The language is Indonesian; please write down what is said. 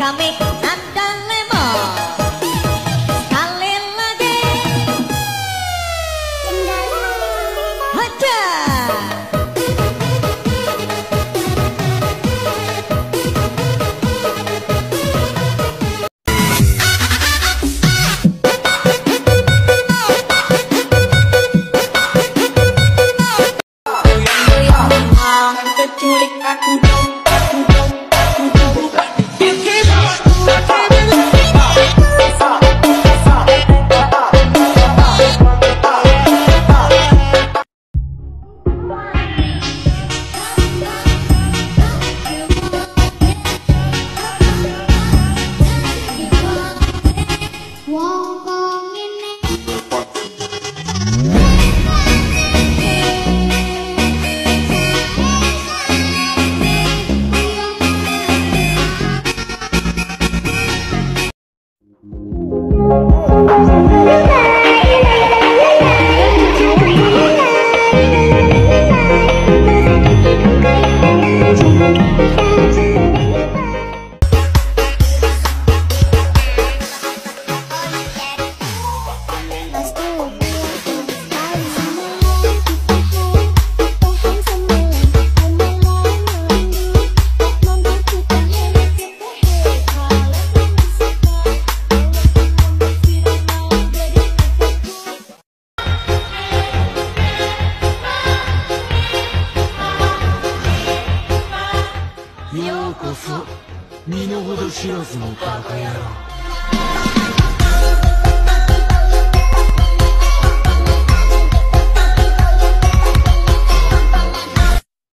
rame sandal lemon. Sekali lagi. Hajar. Culik aku dong, aku dong, aku dong. Yo こそ身の程知らずのバカ野郎。